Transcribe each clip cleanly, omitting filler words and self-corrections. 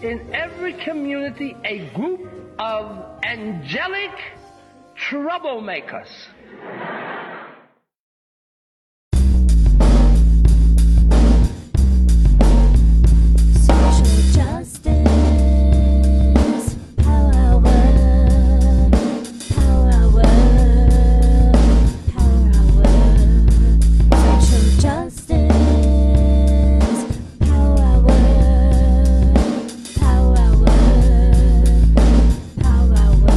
in every community a group of angelic troublemakers. Social justice, power word, power word, power word. Social justice, power word, power word, power word.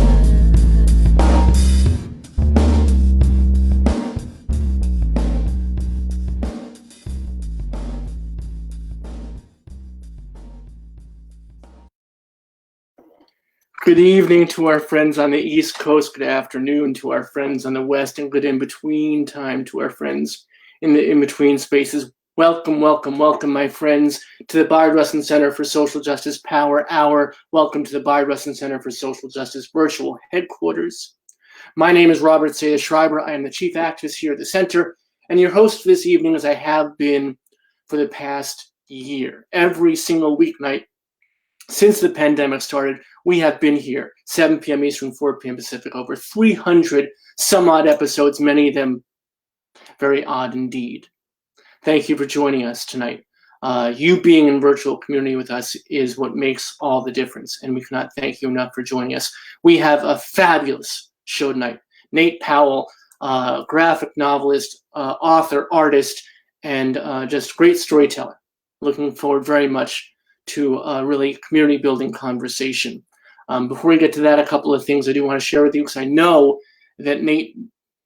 Good evening to our friends on the East Coast. Good afternoon to our friends on the West, and good in-between time to our friends in the in-between spaces. Welcome, welcome, welcome, my friends, to the Bayard Rustin Center for Social Justice Power Hour. Welcome to the Bayard Rustin Center for Social Justice virtual headquarters. My name is Robert Sayah Schreiber. I am the chief activist here at the center, and your host for this evening, as I have been for the past year. Every single weeknight since the pandemic started, we have been here, 7 p.m. Eastern, 4 p.m. Pacific, over 300 some odd episodes, many of them very odd indeed. Thank you for joining us tonight. You being in virtual community with us is what makes all the difference, and we cannot thank you enough for joining us. We have a fabulous show tonight. Nate Powell, graphic novelist, author, artist, and just great storyteller. Looking forward very much to a really community building conversation. Before we get to that, a couple of things I do want to share with you, because I know that Nate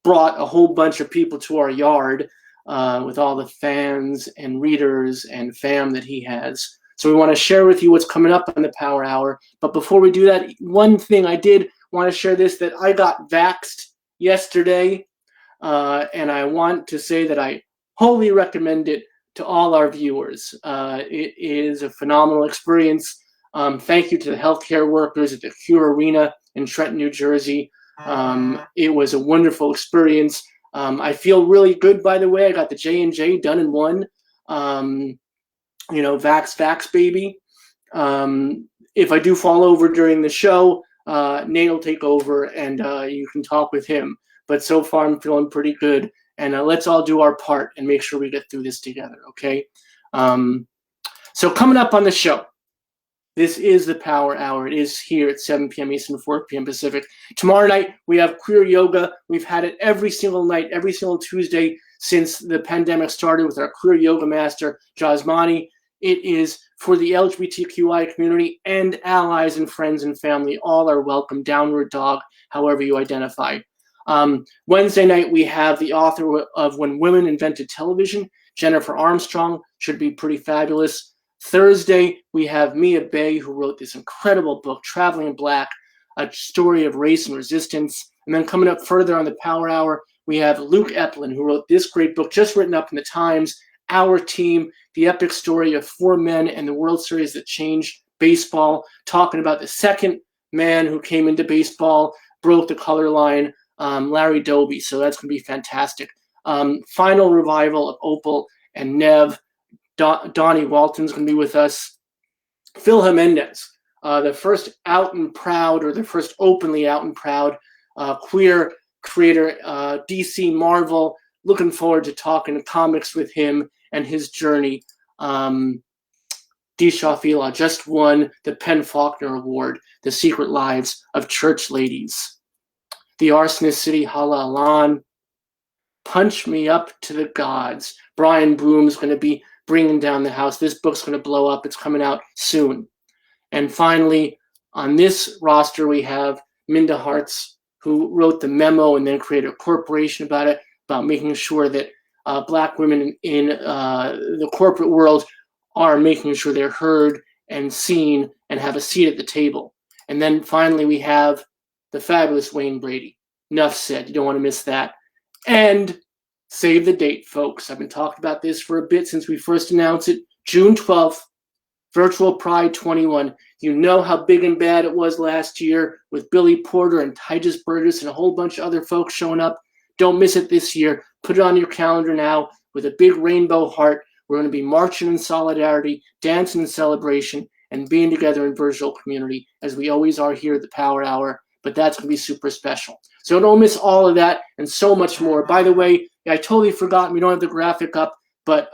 brought a whole bunch of people to our yard with all the fans and readers and fam that he has. So we want to share with you what's coming up in the Power Hour. But before we do that, one thing I did want to share this, that I got vaxxed yesterday, and I want to say that I wholly recommend it to all our viewers. It is a phenomenal experience. Thank you to the healthcare workers at the Cure Arena in Trenton, New Jersey. It was a wonderful experience. I feel really good, by the way. I got the J&J done in one. Vax, baby. If I do fall over during the show, Nate will take over and you can talk with him. But so far, I'm feeling pretty good. And let's all do our part and make sure we get through this together, okay? So coming up on the show, this is the Power Hour. It is here at 7 p.m. Eastern, 4 p.m. Pacific. Tomorrow night, we have queer yoga. We've had it every single night, every single Tuesday since the pandemic started with our queer yoga master, Jasmani. It is for the LGBTQI community and allies and friends and family. All are welcome. Downward dog, however you identify. Wednesday night, we have the author of When Women Invented Television, Jennifer Armstrong. Should be pretty fabulous. Thursday, we have Mia Bay, who wrote this incredible book, Traveling in Black, a story of race and resistance. And then coming up further on the Power Hour, we have Luke Eplin, who wrote this great book, just written up in the Times, Our Team, the epic story of four men and the World Series that changed baseball, talking about the second man who came into baseball, broke the color line, Larry Doby. So that's going to be fantastic. Final revival of Opal and Nev. Donnie Walton's going to be with us. Phil Jimenez, the first out and proud, or the first openly out and proud queer creator, DC Marvel. Looking forward to talking comics with him and his journey. Disha Fila just won the Penn Faulkner Award, The Secret Lives of Church Ladies. The Arsonist City Hala Alan. Punch Me Up to the Gods. Brian Broom's going to be bringing down the house. This book's going to blow up. It's coming out soon. And finally, on this roster, we have Minda Hartz, who wrote the memo and then created a corporation about it, about making sure that Black women in the corporate world are making sure they're heard and seen and have a seat at the table. And then finally, we have the fabulous Wayne Brady. Enough said. You don't want to miss that. And save the date, folks. I've been talking about this for a bit since we first announced it. June 12th, Virtual Pride 21. You know how big and bad it was last year with Billy Porter and Titus Burgess and a whole bunch of other folks showing up. Don't miss it this year. Put it on your calendar now with a big rainbow heart. We're going to be marching in solidarity, dancing in celebration, and being together in virtual community as we always are here at the Power Hour. But that's going to be super special. So don't miss all of that and so much more. By the way, I totally forgot, we don't have the graphic up, but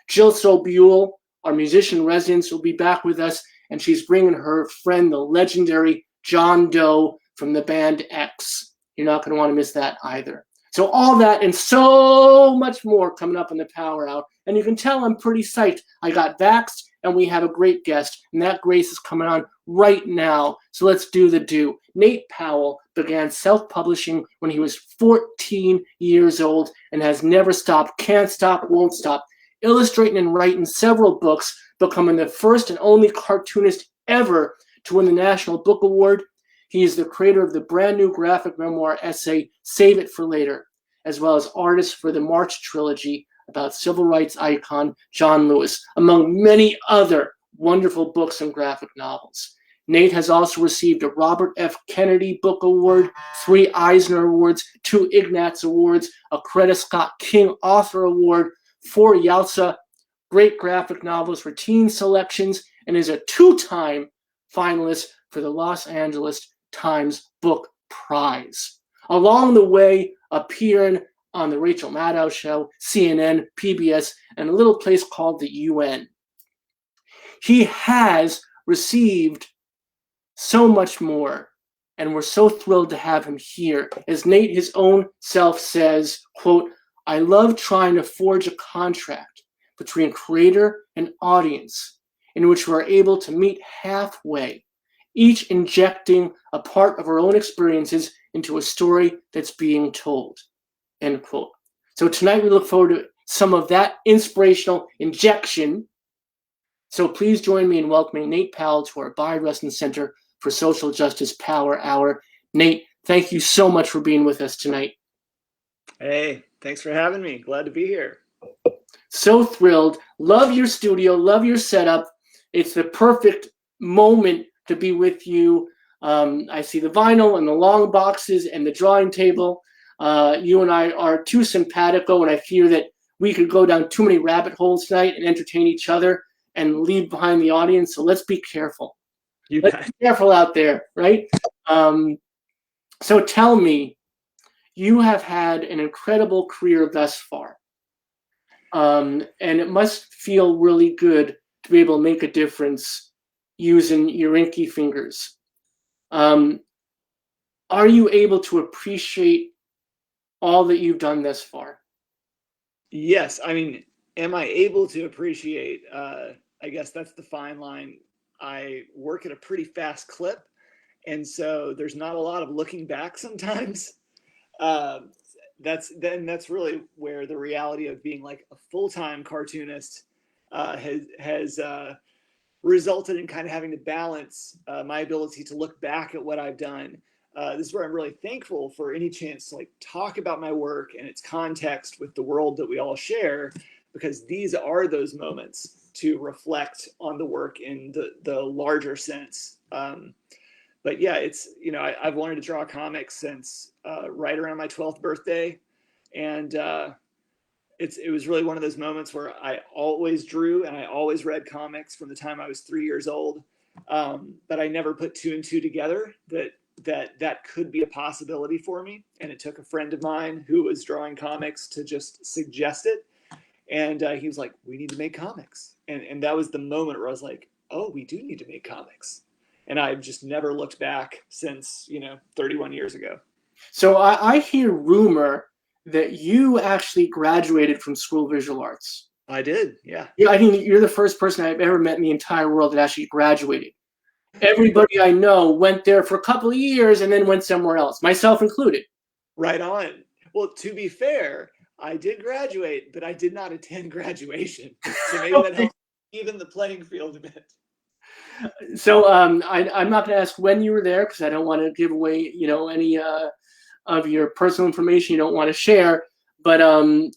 Jill Sobule, our musician in residence, will be back with us, and she's bringing her friend, the legendary John Doe from the band X. You're not going to want to miss that either. So all that and so much more coming up in the Power Hour. And you can tell I'm pretty psyched. I got vaxxed, and we have a great guest, and that Grace is coming on right now. So let's do the do. Nate Powell began self-publishing when he was 14 years old and has never stopped, can't stop, won't stop, illustrating and writing several books, becoming the first and only cartoonist ever to win the National Book Award. He is the creator of the brand new graphic memoir essay, Save It for Later, as well as artist for the March trilogy about civil rights icon John Lewis, among many other wonderful books and graphic novels. Nate has also received a Robert F. Kennedy Book Award, 3 Eisner Awards, 2 Ignatz Awards, a Coretta Scott King Author Award, 4 Yalta Great Graphic Novels for Teen Selections, and is a 2-time finalist for the Los Angeles Times Book Prize. Along the way, appearing on the Rachel Maddow Show, CNN, PBS, and a little place called the UN. He has received so much more, and we're so thrilled to have him here. As Nate his own self says, quote, I love trying to forge a contract between creator and audience in which we're able to meet halfway, each injecting a part of our own experiences into a story that's being told, end quote. So tonight we look forward to some of that inspirational injection. So please join me in welcoming Nate Powell to our Bayard Rustin Center for Social Justice Power Hour. Nate, thank you so much for being with us tonight. Hey, thanks for having me. Glad to be here. So thrilled. Love your studio. Love your setup. It's the perfect moment to be with you. I see the vinyl and the long boxes and the drawing table. You and I are too simpatico, and I fear that we could go down too many rabbit holes tonight and entertain each other and leave behind the audience. So let's be careful. Let's be careful out there, right? So tell me, you have had an incredible career thus far. And it must feel really good to be able to make a difference using your inky fingers. Are you able to appreciate all that you've done thus far? Yes. I mean, am I able to appreciate? I guess that's the fine line. I work at a pretty fast clip, and so there's not a lot of looking back sometimes. That's really where the reality of being like a full-time cartoonist has resulted in kind of having to balance my ability to look back at what I've done. This is where I'm really thankful for any chance to like talk about my work and its context with the world that we all share, because these are those moments to reflect on the work in the larger sense. But yeah, it's, I've wanted to draw comics since right around my 12th birthday. And it was really one of those moments where I always drew and I always read comics from the time I was 3 years old. But I never put 2 and 2 together that could be a possibility for me. And it took a friend of mine who was drawing comics to just suggest it. And he was like, we need to make comics. And that was the moment where I was like, oh, we do need to make comics. And I've just never looked back since, 31 years ago. So I hear rumor that you actually graduated from School of Visual Arts. I did, yeah. Yeah, I think you're the first person I've ever met in the entire world that actually graduated. Everybody I know went there for a couple of years and then went somewhere else, myself included. Right on. Well, to be fair, I did graduate, but I did not attend graduation. So maybe that helps even the playing field a bit. So I'm not going to ask when you were there because I don't want to give away, any of your personal information you don't want to share. But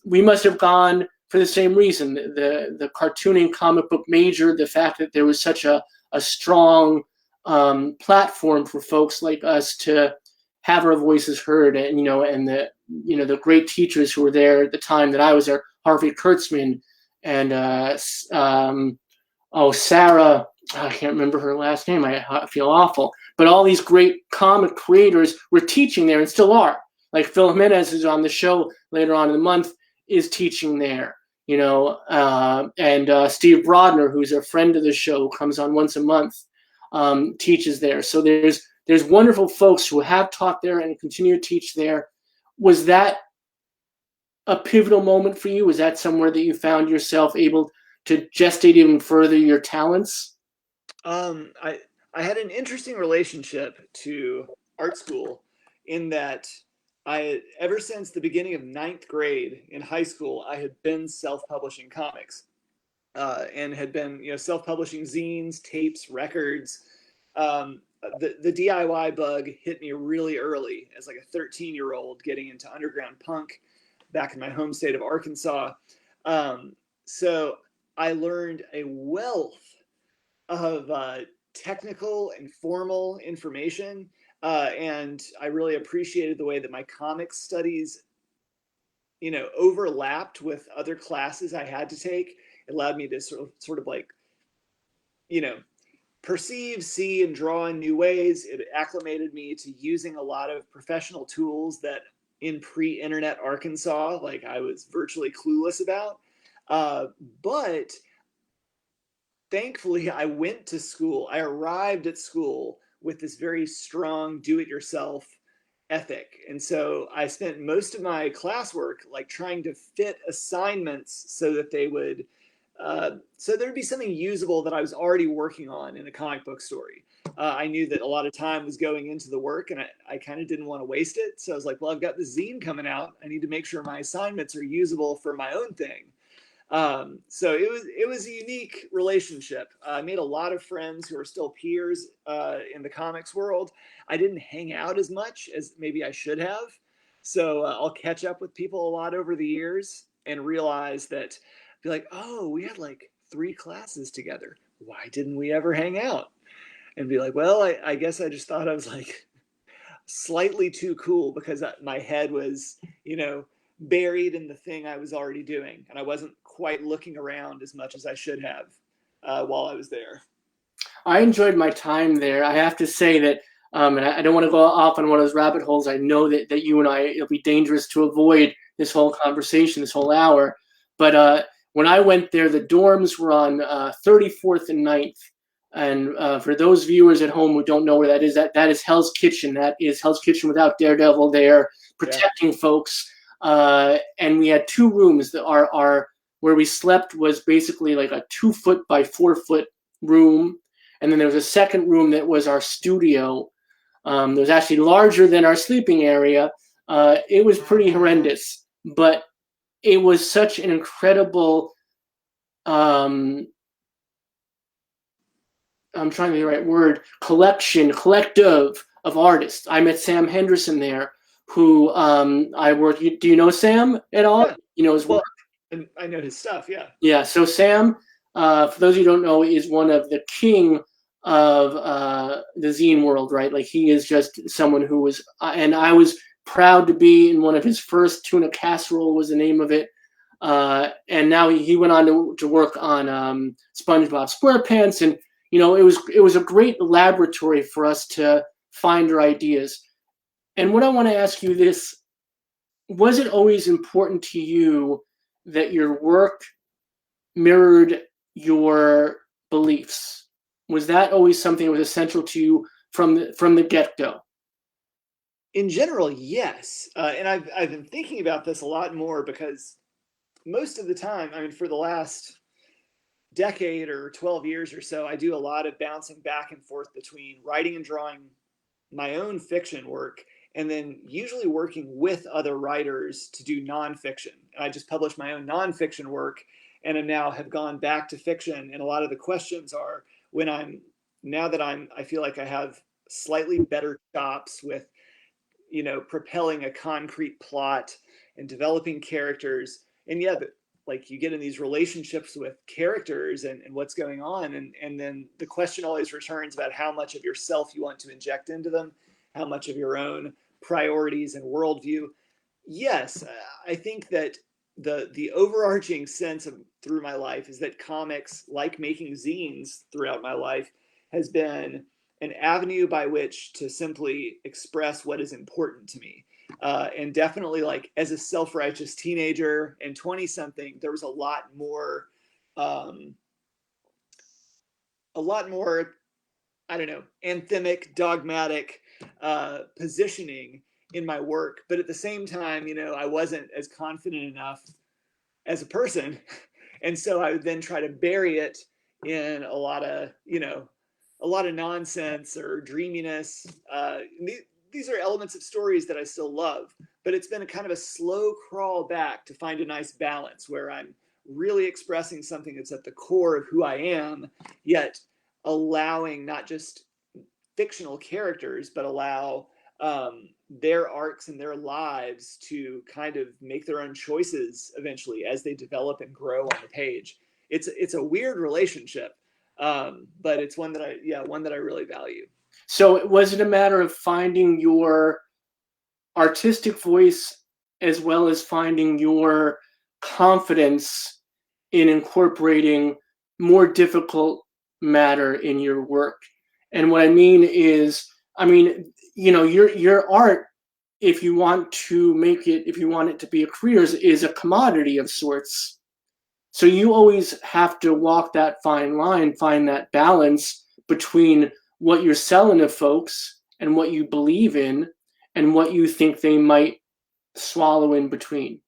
we must have gone for the same reason: the cartooning comic book major, the fact that there was such a strong platform for folks like us to have our voices heard, and and the great teachers who were there at the time that I was there, Harvey Kurtzman and Sarah I can't remember her last name. I feel awful. But all these great comic creators were teaching there and still are. Like Phil Jimenez, who's on the show later on in the month, is teaching there. And Steve Brodner, who's a friend of the show, who comes on once a month, teaches there. So there's wonderful folks who have taught there and continue to teach there. Was that a pivotal moment for you? Was that somewhere that you found yourself able to gestate even further your talents? I had an interesting relationship to art school in that ever since the beginning of ninth grade in high school, I had been self-publishing comics, and had been, self-publishing zines, tapes, records. The DIY bug hit me really early as like a 13-year-old getting into underground punk back in my home state of Arkansas. So I learned a wealth of technical and formal information, and I really appreciated the way that my comics studies, overlapped with other classes I had to take. It allowed me to sort of like, perceive, see, and draw in new ways. It acclimated me to using a lot of professional tools that in pre-internet Arkansas, like I was virtually clueless about. But thankfully, I went to school. I arrived at school with this very strong do-it-yourself ethic. And so I spent most of my classwork like trying to fit assignments so that they would, so there'd be something usable that I was already working on in a comic book story. I knew that a lot of time was going into the work, and I kind of didn't want to waste it. So I was like, well, I've got the zine coming out. I need to make sure my assignments are usable for my own thing. So it was a unique relationship. I made a lot of friends who are still peers in the comics world. I didn't hang out as much as maybe I should have. So I'll catch up with people a lot over the years and realize that, be like, oh, we had like 3 classes together. Why didn't we ever hang out? And be like, well, I guess I just thought I was like slightly too cool because my head was, buried in the thing I was already doing. And I wasn't quite looking around as much as I should have while I was there. I enjoyed my time there. I have to say that, and I don't want to go off on one of those rabbit holes. I know that you and I, it'll be dangerous to avoid this whole conversation, this whole hour. But when I went there, the dorms were on 34th and 9th. And for those viewers at home who don't know where that is Hell's Kitchen. That is Hell's Kitchen without Daredevil there, protecting folks. And we had 2 rooms that are where we slept was basically like a 2-foot by 4-foot room. And then there was a second room that was our studio. It was actually larger than our sleeping area. It was pretty horrendous, but it was such an incredible, I'm trying to think of the right word, collective of artists. I met Sam Henderson there, who I work. Do you know Sam at all? Yeah. You know his work? And I know his stuff, yeah. Yeah, so Sam, for those of you who don't know, is one of the king of the zine world, right? Like he is just someone who was, and I was proud to be in one of his first. Tuna Casserole was the name of it. And now he went on to work on SpongeBob SquarePants, and it was a great laboratory for us to find our ideas. And what I want to ask you this, was it always important to you that your work mirrored your beliefs? Was that always something that was essential to you from the get-go? In general, yes. And I've been thinking about this a lot more because most of the time, I mean, for the last decade or 12 years or so, I do a lot of bouncing back and forth between writing and drawing my own fiction work, and then usually working with other writers to do nonfiction. And I just published my own nonfiction work, and have gone back to fiction. And a lot of the questions are now that I feel like I have slightly better chops with, propelling a concrete plot and developing characters. And like you get in these relationships with characters and what's going on. And then the question always returns about how much of yourself you want to inject into them, how much of your own priorities and worldview. Yes, I think that the overarching sense of through my life is that comics, like making zines throughout my life, has been an avenue by which to simply express what is important to me. And definitely, like, as a self-righteous teenager and 20-something, there was a lot more, I don't know, anthemic, dogmatic positioning in my work. But at the same time, I wasn't as confident enough as a person. And so I would then try to bury it in a lot of nonsense or dreaminess. These are elements of stories that I still love, but it's been a kind of a slow crawl back to find a nice balance where I'm really expressing something that's at the core of who I am, yet allowing not just fictional characters, but allow their arcs and their lives to kind of make their own choices eventually as they develop and grow on the page. It's a weird relationship, but it's one that I really value. So was it a matter of finding your artistic voice as well as finding your confidence in incorporating more difficult matter in your work? And what I mean is, your art, if you want it to be a career, is a commodity of sorts. So you always have to walk that fine line, find that balance between what you're selling to folks and what you believe in and what you think they might swallow in between.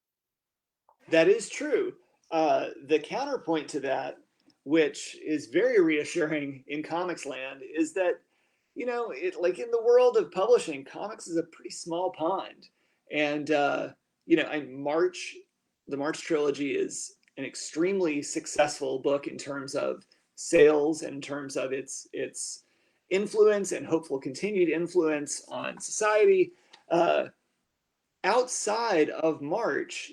That is true. The counterpoint to that, which is very reassuring in comics land, is that, like in the world of publishing, comics is a pretty small pond. And, the March trilogy is an extremely successful book in terms of sales and in terms of its influence and hopeful continued influence on society. Outside of March,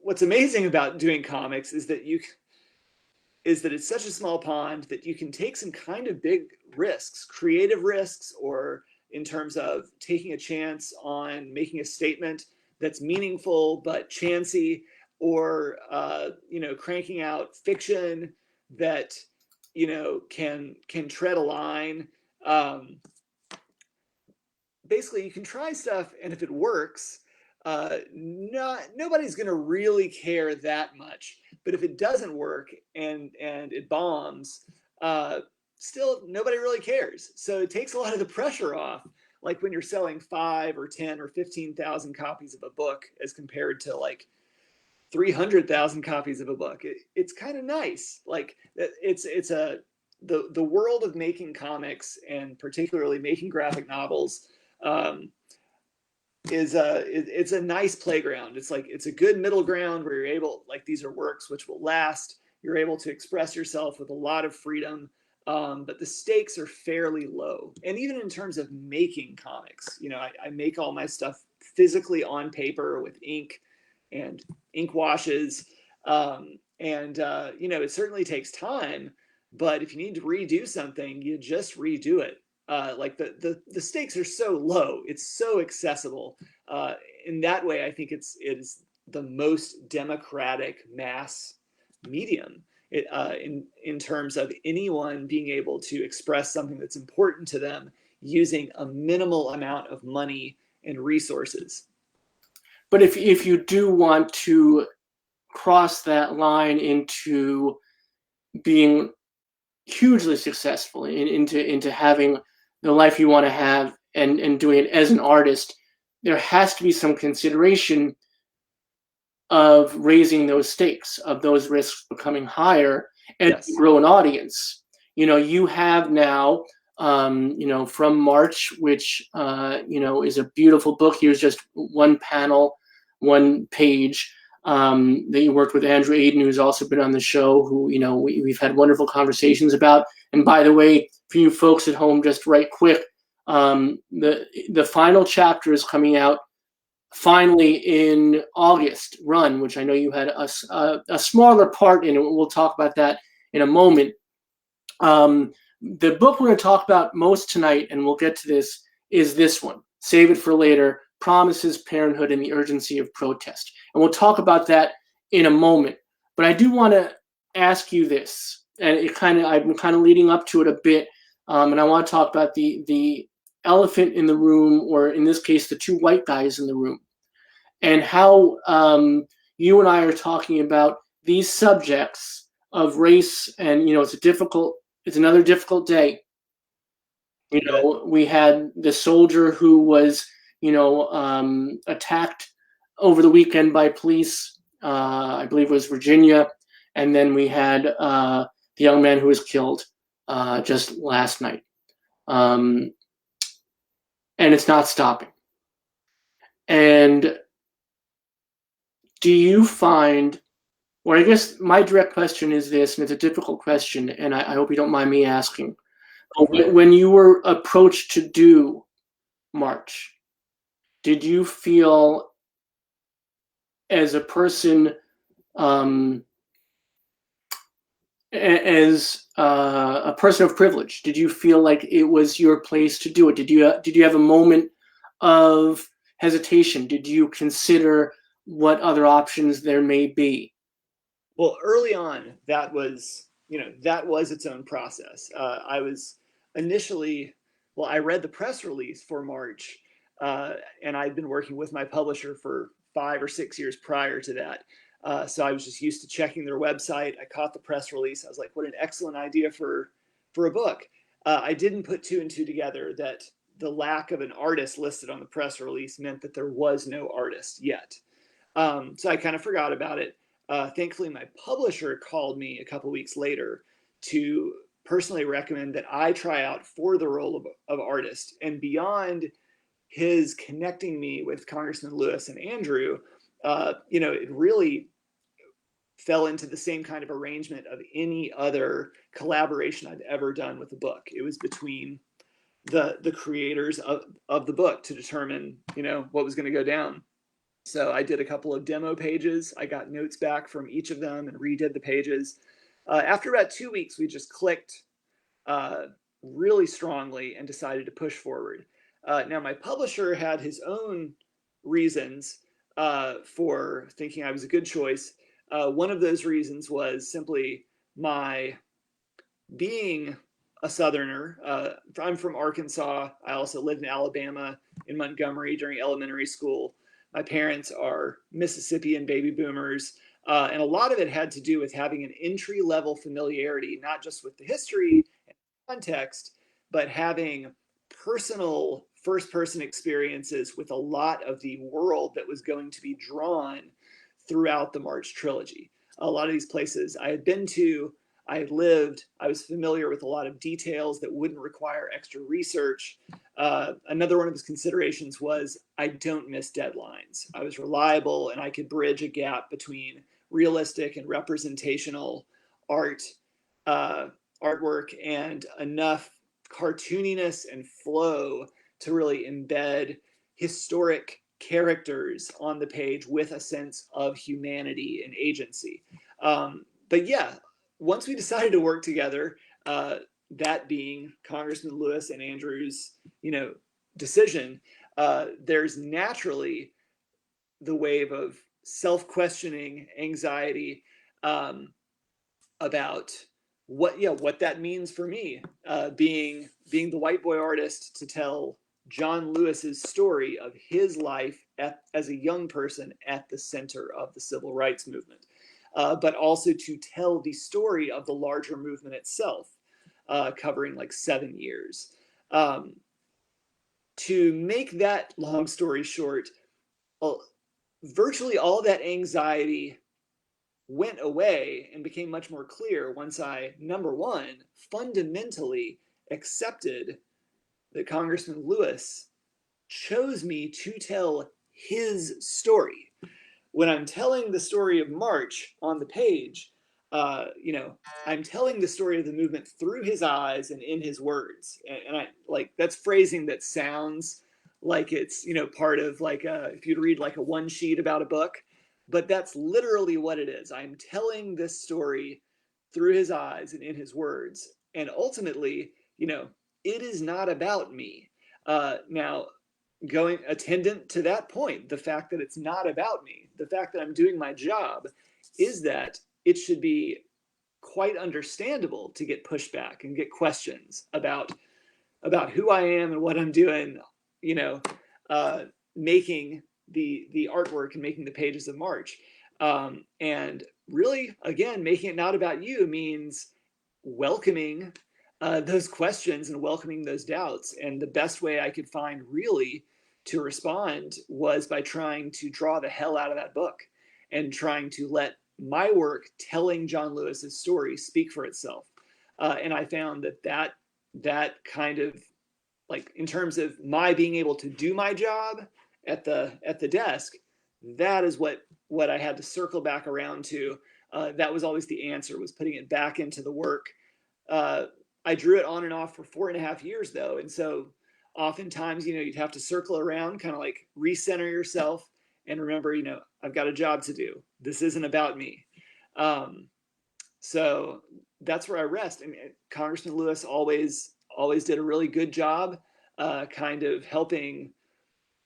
what's amazing about doing comics is that it's such a small pond that you can take some kind of big risks, creative risks, or in terms of taking a chance on making a statement that's meaningful but chancy, or cranking out fiction that can tread a line. Basically, you can try stuff, and if it works, nobody's going to really care that much. But if it doesn't work and it bombs, still nobody really cares. So it takes a lot of the pressure off. Like when you're selling 5 or 10 or 15,000 copies of a book as compared to like 300,000 copies of a book. It's kind of nice. Like the world of making comics and particularly making graphic novels it's a nice playground. It's a good middle ground where you're able, like, these are works which will last. You're able to express yourself with a lot of freedom, but the stakes are fairly low. And even in terms of making comics, I make all my stuff physically on paper with ink and ink washes. It certainly takes time, but if you need to redo something, you just redo it. Like the stakes are so low, it's so accessible. In that way, I think it is the most democratic mass medium in terms of anyone being able to express something that's important to them using a minimal amount of money and resources. But if you do want to cross that line into being hugely successful, into having the life you want to have and doing it as an artist, there has to be some consideration of raising those stakes, of those risks becoming higher, and Yes. grow an audience. You have now, from March, which, is a beautiful book. Here's just one panel, one page that you worked with Andrew Aiden, who's also been on the show, who, we've had wonderful conversations about. And by the way, for you folks at home, just right quick, the final chapter is coming out finally in August, Run, which I know you had a smaller part in it. We'll talk about that in a moment. The book we're going to talk about most tonight, and we'll get to this, is this one, Save It for Later, promises, parenthood, and the urgency of protest. And we'll talk about that in a moment. But I do want to ask you this, and I've been kind of leading up to it a bit, and I want to talk about the elephant in the room, or in this case, the two white guys in the room, and how you and I are talking about these subjects of race. And it's another difficult day. We had the soldier who was attacked over the weekend by police. I believe it was Virginia, and then we had the young man who was killed just last night. And it's not stopping. And do you find, or I guess my direct question is this, and it's a difficult question, and I hope you don't mind me asking. When you were approached to do March, did you feel, as a person, as a person of privilege, did you feel like it was your place to do it? Did you have a moment of hesitation? Did you consider what other options there may be? Well, early on, that was its own process. I was initially, I read the press release for March, and I'd been working with my publisher for 5 or 6 years prior to that. So I was just used to checking their website. I caught the press release. I was like, what an excellent idea for a book. I didn't put two and two together that the lack of an artist listed on the press release meant that there was no artist yet. So I kind of forgot about it. Thankfully, my publisher called me a couple weeks later to personally recommend that I try out for the role of artist. And beyond his connecting me with Congressman Lewis and Andrew, it really fell into the same kind of arrangement of any other collaboration I've ever done with a book. It was between the creators of the book to determine, what was going to go down. So I did a couple of demo pages. I got notes back from each of them and redid the pages. After about 2 weeks, we just clicked really strongly and decided to push forward. Now, my publisher had his own reasons for thinking I was a good choice. One of those reasons was simply my being a Southerner. I'm from Arkansas. I also lived in Alabama, in Montgomery during elementary school. My parents are Mississippian baby boomers. And a lot of it had to do with having an entry-level familiarity, not just with the history and context, but having personal first-person experiences with a lot of the world that was going to be drawn throughout the March trilogy. A lot of these places I had been to, I had lived, I was familiar with a lot of details that wouldn't require extra research. Another one of his considerations was I don't miss deadlines. I was reliable and I could bridge a gap between realistic and representational artwork and enough cartooniness and flow to really embed historic characters on the page with a sense of humanity and agency. But yeah, once we decided to work together, that being Congressman Lewis and Andrew's, decision, there's naturally the wave of self-questioning, anxiety about what that means for me, being the white boy artist to tell John Lewis's story of his life as a young person at the center of the civil rights movement. But also to tell the story of the larger movement itself, covering like 7 years. To make that long story short, virtually all that anxiety went away and became much more clear once I, number one, fundamentally accepted that Congressman Lewis chose me to tell his story. When I'm telling the story of March on the page, I'm telling the story of the movement through his eyes and in his words. And I like, that's phrasing that sounds like it's, part of like if you'd read like a one sheet about a book, but that's literally what it is. I'm telling this story through his eyes and in his words. And ultimately, it is not about me. Now, going attendant to that point, the fact that it's not about me, the fact that I'm doing my job, is that it should be quite understandable to get pushback and get questions about who I am and what I'm doing, you know, making the artwork and making the pages of March. And really, again, making it not about you means welcoming those questions and welcoming those doubts. And the best way I could find really to respond was by trying to draw the hell out of that book and trying to let my work telling John Lewis's story speak for itself. And I found that kind of, like, in terms of my being able to do my job at the desk, that is what I had to circle back around to. That was always the answer, was putting it back into the work. I drew it on and off for 4.5 years though. And so oftentimes, you'd have to circle around, kind of like recenter yourself and remember, I've got a job to do. This isn't about me. So that's where I rest. And Congressman Lewis always did a really good job kind of helping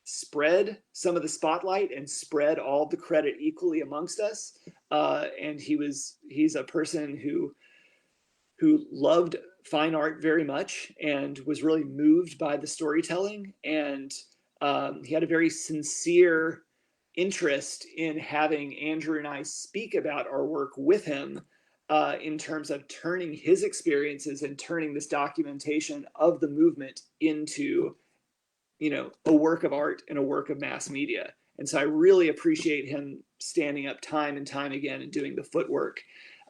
spread some of the spotlight and spread all the credit equally amongst us. And he's a person who loved fine art very much and was really moved by the storytelling. And he had a very sincere interest in having Andrew and I speak about our work with him in terms of turning his experiences and turning this documentation of the movement into, a work of art and a work of mass media. And so I really appreciate him standing up time and time again and doing the footwork,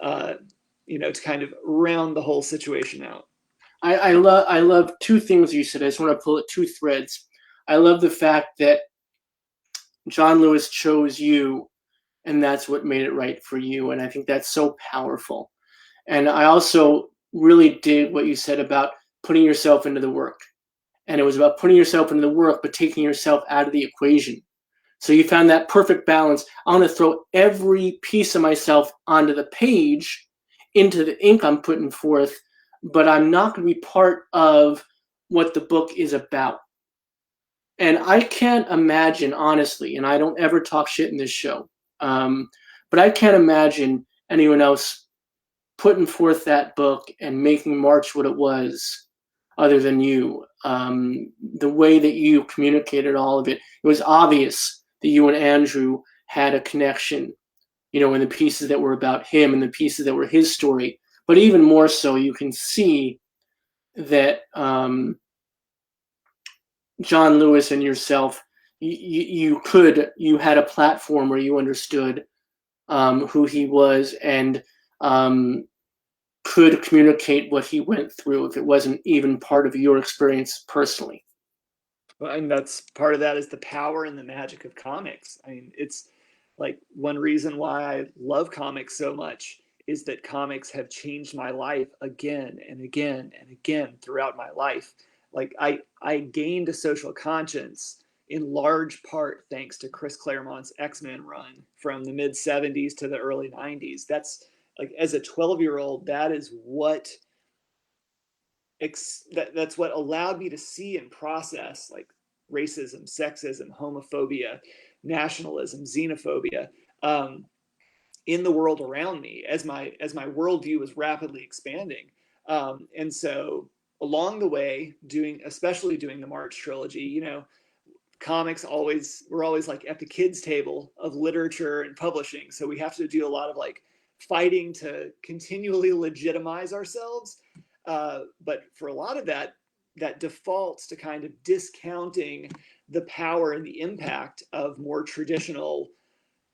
to kind of round the whole situation out. I love two things you said. I just want to pull at two threads. I love the fact that John Lewis chose you, and that's what made it right for you. And I think that's so powerful. And I also really dig what you said about putting yourself into the work. And it was about putting yourself into the work, but taking yourself out of the equation. So you found that perfect balance. I want to throw every piece of myself onto the page, into the ink I'm putting forth, but I'm not going to be part of what the book is about. And I can't imagine, honestly, and I don't ever talk shit in this show, but I can't imagine anyone else putting forth that book and making March what it was other than you. The way that you communicated all of it, it was obvious that you and Andrew had a connection, in the pieces that were about him and the pieces that were his story. But even more so, you can see that John Lewis and yourself, you had a platform where you understood who he was and could communicate what he went through if it wasn't even part of your experience personally. Well, and that's part of that is the power and the magic of comics. I mean, it's like one reason why I love comics so much is that comics have changed my life again and again and again throughout my life. Like I gained a social conscience in large part thanks to Chris Claremont's X-Men run from the mid 70s to the early 90s. That's like, as a 12-year-old, that is what that's what allowed me to see and process like racism, sexism, homophobia, nationalism, xenophobia in the world around me as my worldview was rapidly expanding. And so along the way, especially doing the March trilogy, comics we're always like at the kids' table of literature and publishing. So we have to do a lot of like fighting to continually legitimize ourselves. But for a lot of that defaults to kind of discounting the power and the impact of more traditional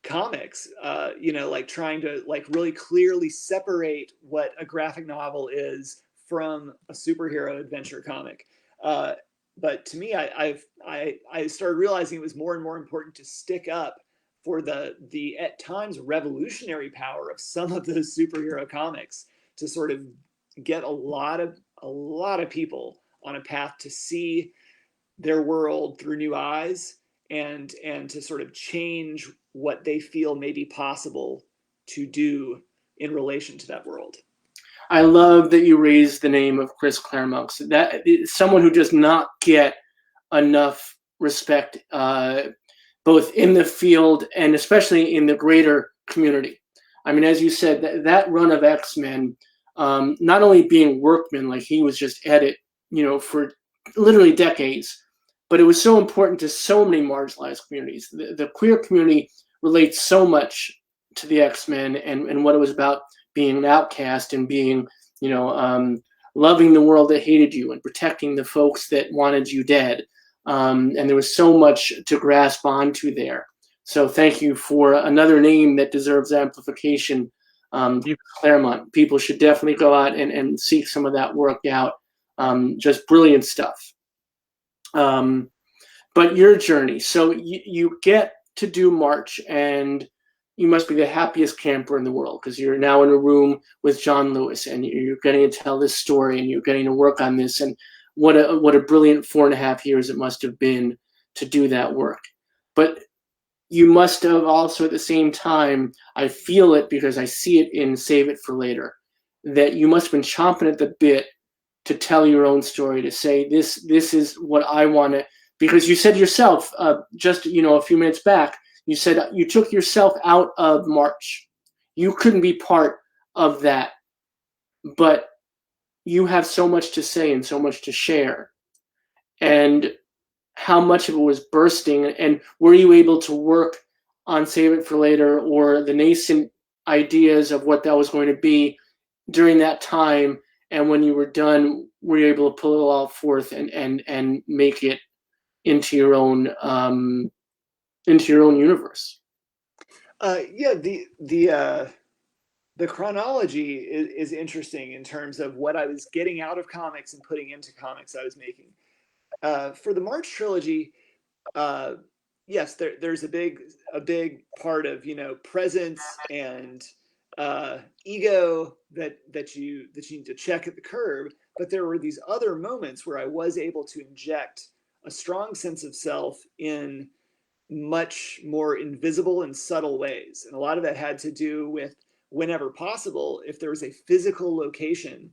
comics, like trying to like really clearly separate what a graphic novel is from a superhero adventure comic. But to me, I started realizing it was more and more important to stick up for the at times revolutionary power of some of those superhero comics to sort of get a lot of people on a path to see their world through new eyes and to sort of change what they feel may be possible to do in relation to that world. I love that you raised the name of Chris Claremont. That is someone who does not get enough respect, both in the field and especially in the greater community. I mean, as you said, that run of X-Men, not only being workman, like he was just at it, for literally decades, but it was so important to so many marginalized communities. The queer community relates so much to the X-Men and what it was about being an outcast and being, loving the world that hated you and protecting the folks that wanted you dead. And there was so much to grasp onto there. So thank you for another name that deserves amplification. Claremont. People should definitely go out and seek some of that work out. Just brilliant stuff. But your journey, so you get to do March, and you must be the happiest camper in the world because you're now in a room with John Lewis, and you're getting to tell this story, and you're getting to work on this, and what a brilliant 4.5 years it must have been to do that work. But you must have also at the same time, I feel it because I see it in Save It for Later, that you must have been chomping at the bit to tell your own story, to say this is what I want to, because you said yourself just a few minutes back, you said you took yourself out of March. You couldn't be part of that, but you have so much to say and so much to share. And how much of it was bursting, and were you able to work on Save It for Later or the nascent ideas of what that was going to be during that time? And when you were done, were you able to pull it all forth and make it into your own universe? Yeah, the chronology is interesting in terms of what I was getting out of comics and putting into comics I was making. For the March trilogy, yes, there's a big part of presence and ego that you need to check at the curb. But there were these other moments where I was able to inject a strong sense of self in much more invisible and subtle ways, and a lot of that had to do with, whenever possible, if there was a physical location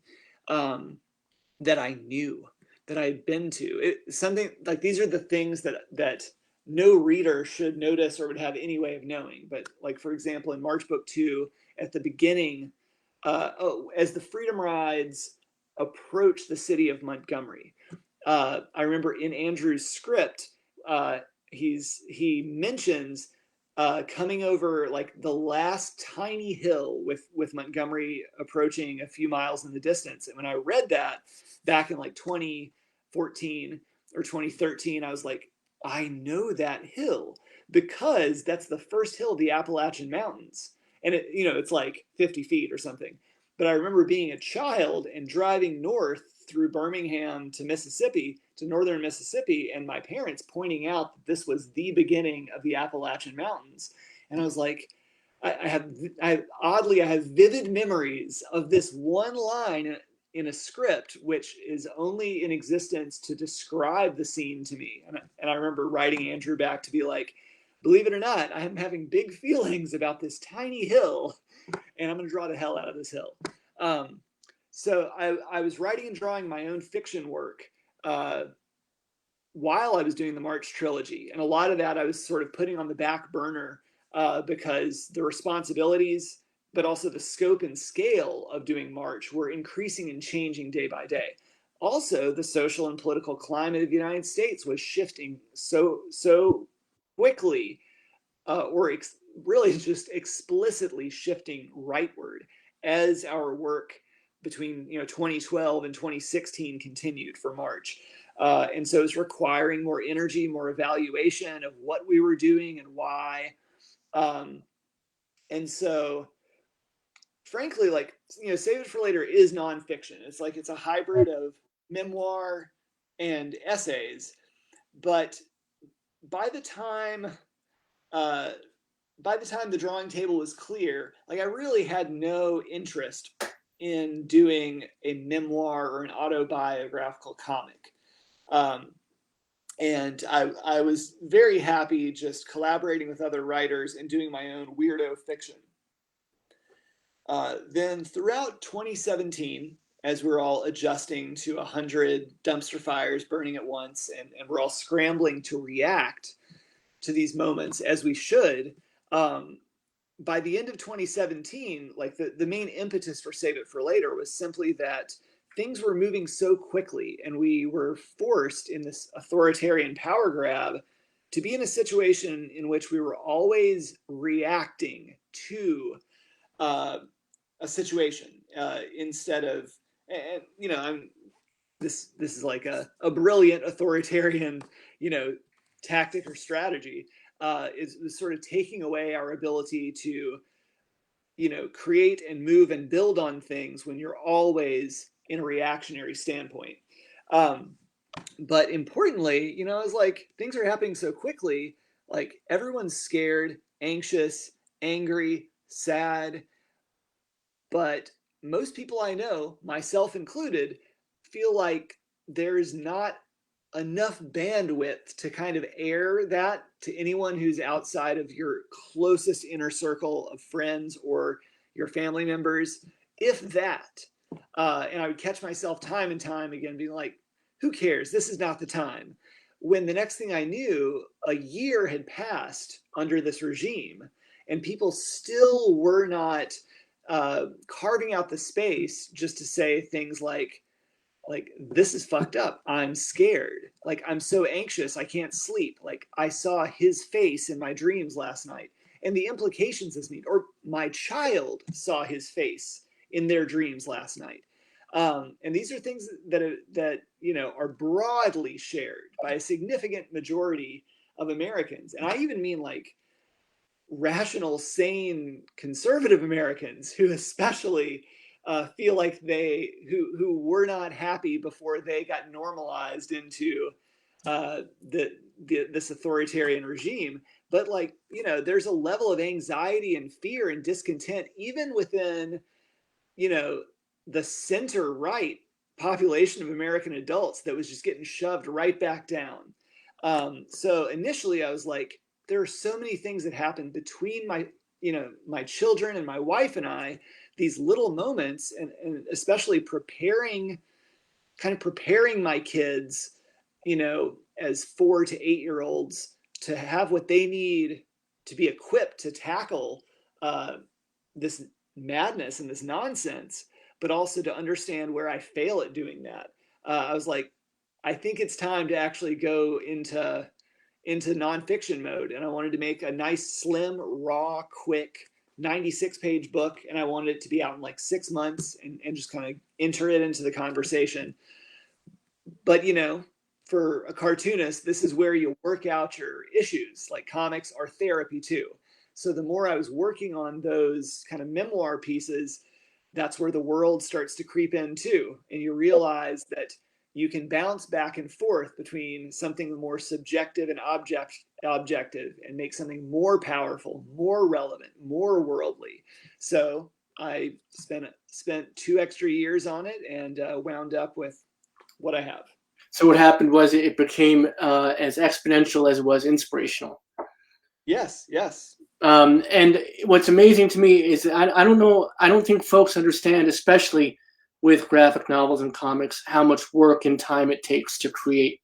that I knew, that I had been to. Something like, these are the things that no reader should notice or would have any way of knowing. But like, for example, in March Book 2, at the beginning, as the Freedom Rides approach the city of Montgomery, I remember in Andrew's script, he mentions coming over like the last tiny hill with Montgomery approaching a few miles in the distance. And when I read that back in like 2014 or 2013, I was like, I know that hill because that's the first hill of the Appalachian Mountains. And it's like 50 feet or something. But I remember being a child and driving north through Birmingham to Mississippi, to northern Mississippi, and my parents pointing out that this was the beginning of the Appalachian Mountains. And I was like, I have vivid memories of this one line in a script, which is only in existence to describe the scene to me. And I remember writing Andrew back to be like, believe it or not, I am having big feelings about this tiny hill, and I'm going to draw the hell out of this hill. So I was writing and drawing my own fiction work while I was doing the March trilogy. And a lot of that I was sort of putting on the back burner because the responsibilities, but also the scope and scale of doing March were increasing and changing day by day. Also, the social and political climate of the United States was shifting so quickly, really just explicitly shifting rightward as our work between 2012 and 2016 continued for March. And so it's requiring more energy, more evaluation of what we were doing and why. And so, frankly, like, Save It for Later is nonfiction. It's like, it's a hybrid of memoir and essays. But by the time the drawing table was clear, like, I really had no interest in doing a memoir or an autobiographical comic. And I was very happy just collaborating with other writers and doing my own weirdo fiction. Then throughout 2017, as we're all adjusting to 100 dumpster fires burning at once, and we're all scrambling to react to these moments as we should. By the end of 2017, like the main impetus for Save It for Later was simply that things were moving so quickly, and we were forced in this authoritarian power grab to be in a situation in which we were always reacting to a situation instead of, and this is like a brilliant authoritarian tactic or strategy, is sort of taking away our ability to create and move and build on things when you're always in a reactionary standpoint. But importantly, it's like things are happening so quickly, like everyone's scared, anxious, angry, sad. But most people I know, myself included, feel like there's not enough bandwidth to kind of air that to anyone who's outside of your closest inner circle of friends or your family members, if that. And I would catch myself time and time again being like, who cares? This is not the time. When the next thing I knew, a year had passed under this regime, and people still were not carving out the space just to say things like, this is fucked up. I'm scared. Like, I'm so anxious. I can't sleep. Like, I saw his face in my dreams last night, and the implications this mean, or my child saw his face in their dreams last night. And these are things that are broadly shared by a significant majority of Americans. And I even mean like rational, sane, conservative Americans who especially feel like who were not happy before they got normalized into this authoritarian regime. But there's a level of anxiety and fear and discontent even within the center right population of American adults that was just getting shoved right back down. So initially I was like, there are so many things that happened between my children and my wife and I, these little moments, and especially preparing my kids, as 4 to 8 year olds to have what they need to be equipped to tackle this madness and this nonsense, but also to understand where I fail at doing that. I was like, I think it's time to actually go into nonfiction mode. And I wanted to make a nice, slim, raw, quick 96-page book. And I wanted it to be out in like 6 months and just kind of enter it into the conversation. But, for a cartoonist, this is where you work out your issues. Like, comics are therapy too. So the more I was working on those kind of memoir pieces, that's where the world starts to creep in too. And you realize that you can bounce back and forth between something more subjective and objective and make something more powerful, more relevant, more worldly. So I spent 2 extra years on it and wound up with what I have. So what happened was it became as exponential as it was inspirational. Yes. And what's amazing to me is I don't think folks understand, especially with graphic novels and comics, how much work and time it takes to create.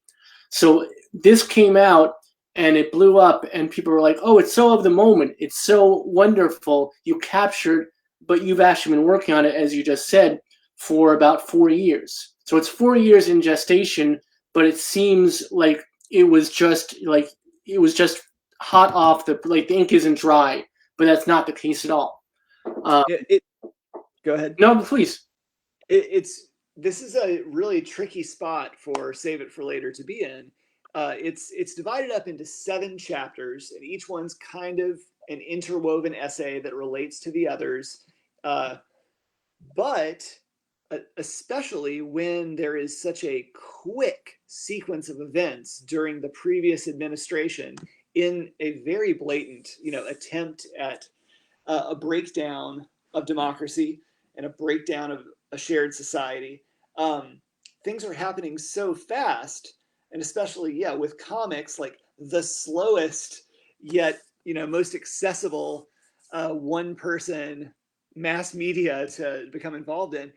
So this came out and it blew up and people were like, oh, it's so of the moment. It's so wonderful. You captured, but you've actually been working on it, as you just said, for about 4 years. So it's 4 years in gestation, but it seems like it was just hot off the ink isn't dry, but that's not the case at all. Go ahead. No, please. This is a really tricky spot for Save It for Later to be in. It's divided up into 7 chapters, and each one's kind of an interwoven essay that relates to the others. But especially when there is such a quick sequence of events during the previous administration in a very blatant, attempt at a breakdown of democracy and a breakdown of a shared society. Things are happening so fast, and especially, with comics, like the slowest yet, most accessible one-person mass media to become involved in.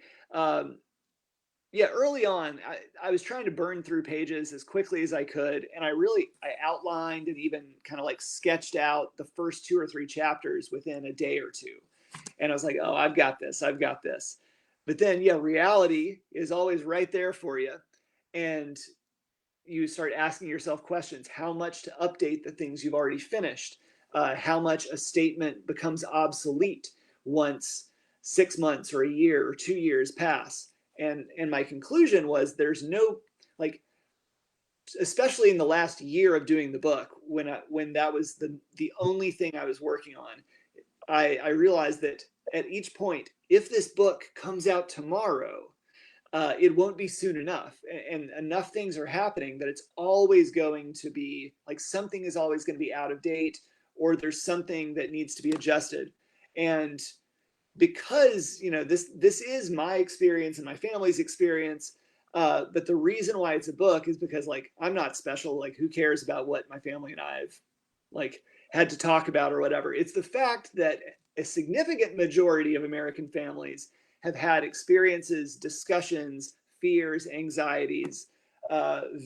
Yeah, early on, I was trying to burn through pages as quickly as I could. And I outlined and even kind of like sketched out the first 2 or 3 chapters within a day or two. And I was like, oh, I've got this. I've got this. But then, yeah, reality is always right there for you. And you start asking yourself questions: how much to update the things you've already finished? How much a statement becomes obsolete once 6 months or a year or 2 years pass? And my conclusion was there's no, like, especially in the last year of doing the book, when that was the only thing I was working on, I realized that at each point, if this book comes out tomorrow, it won't be soon enough, and enough things are happening that it's always going to be like something is always going to be out of date, or there's something that needs to be adjusted. And because this is my experience and my family's experience, but the reason why it's a book is because, like, I'm not special. Like, who cares about what my family and I have, like, had to talk about or whatever? It's the fact that a significant majority of American families have had experiences, discussions, fears, anxieties,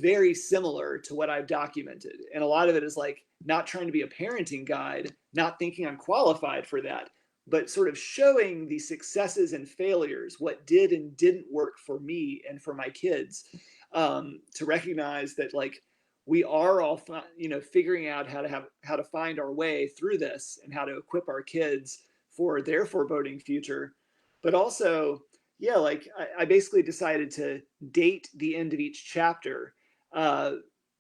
very similar to what I've documented. And a lot of it is like not trying to be a parenting guide, not thinking I'm qualified for that, but sort of showing the successes and failures, what did and didn't work for me and for my kids, to recognize that, like, we are all, figuring out how to find our way through this and how to equip our kids for their foreboding future. But also, yeah, like I basically decided to date the end of each chapter,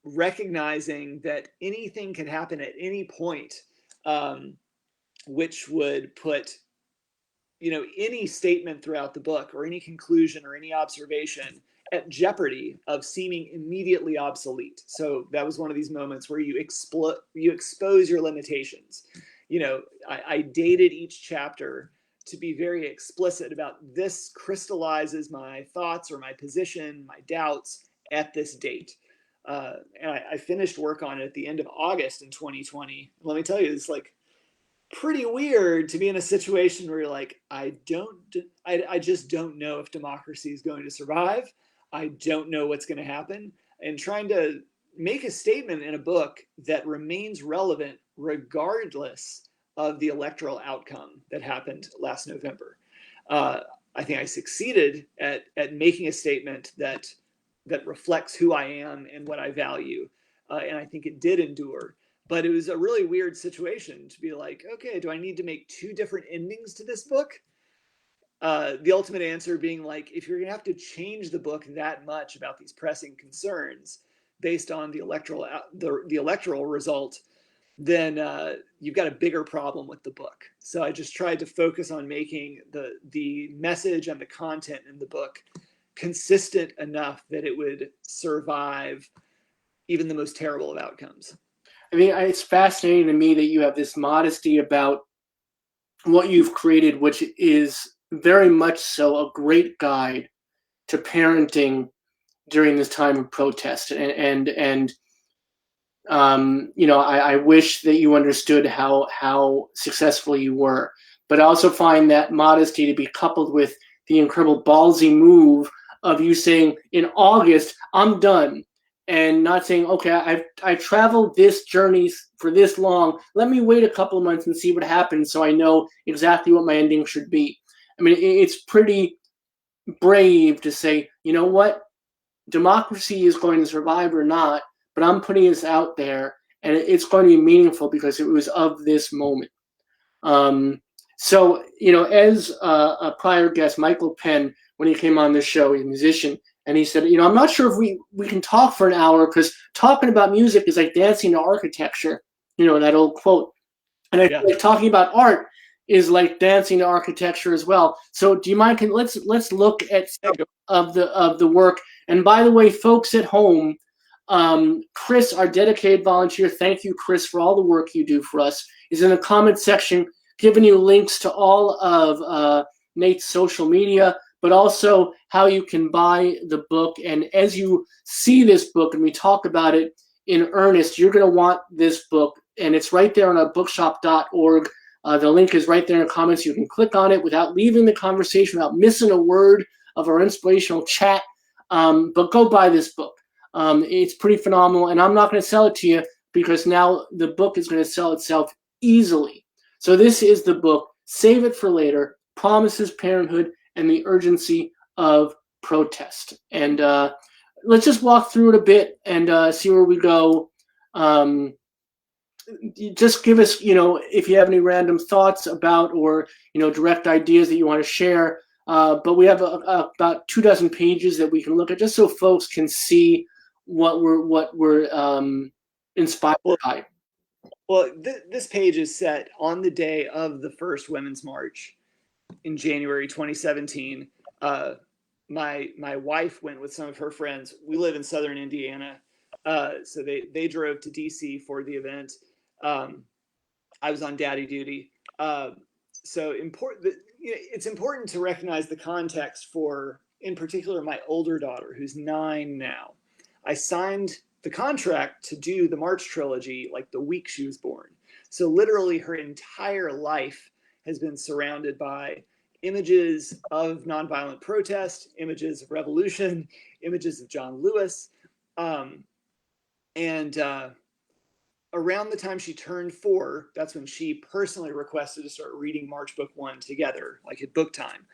recognizing that anything can happen at any point, which would put, any statement throughout the book or any conclusion or any observation at jeopardy of seeming immediately obsolete. So that was one of these moments where you expose your limitations. I dated each chapter to be very explicit about this crystallizes my thoughts or my position, my doubts at this date. And I finished work on it at the end of August in 2020. Let me tell you, it's like pretty weird to be in a situation where you're like, I just don't know if democracy is going to survive. I don't know what's going to happen. And trying to make a statement in a book that remains relevant regardless of the electoral outcome that happened last November. I think I succeeded at making a statement that reflects who I am and what I value. And I think it did endure. But it was a really weird situation to be like, okay, do I need to make 2 different endings to this book? The ultimate answer being, like, if you're going to have to change the book that much about these pressing concerns based on the electoral result, then you've got a bigger problem with the book. So I just tried to focus on making the message and the content in the book consistent enough that it would survive even the most terrible of outcomes. I mean, it's fascinating to me that you have this modesty about what you've created, which is very much so a great guide to parenting during this time of protest. I wish that you understood how successful you were. But I also find that modesty to be coupled with the incredible ballsy move of you saying, in August, I'm done. And not saying, okay, I traveled this journey for this long. Let me wait a couple of months and see what happens so I know exactly what my ending should be. I mean, it's pretty brave to say, you know what? Democracy is going to survive or not, but I'm putting this out there, and it's going to be meaningful because it was of this moment. So, as a prior guest, Michael Penn, when he came on this show, he's a musician, and he said, I'm not sure if we can talk for an hour because talking about music is like dancing to architecture, that old quote. And I feel like talking about art is like dancing to architecture as well. So do you mind, let's look at some of the work. And by the way, folks at home, Chris, our dedicated volunteer, thank you, Chris, for all the work you do for us, is in the comment section giving you links to all of Nate's social media, but also how you can buy the book. And as you see this book and we talk about it in earnest, you're going to want this book. And it's right there on our bookshop.org. The link is right there in the comments. You can click on it without leaving the conversation, without missing a word of our inspirational chat. But go buy this book. It's pretty phenomenal, and I'm not going to sell it to you because now the book is going to sell itself easily. So this is the book, Save It for Later, Promises, Parenthood, and the Urgency of Protest. And let's just walk through it a bit and see where we go. Just give us, if you have any random thoughts about or, direct ideas that you want to share. But we have about 24 pages that we can look at just so folks can see what we're inspired by. Well, this page is set on the day of the first Women's March in January 2017. My wife went with some of her friends. We live in Southern Indiana. So they drove to DC for the event. I was on daddy duty. So it's important to recognize the context for, in particular, my older daughter, who's 9 now. I signed the contract to do the March trilogy like the week she was born. So literally her entire life has been surrounded by images of nonviolent protest, images of revolution, images of John Lewis. Around the time she turned 4, that's when she personally requested to start reading March Book 1 together, like at book time.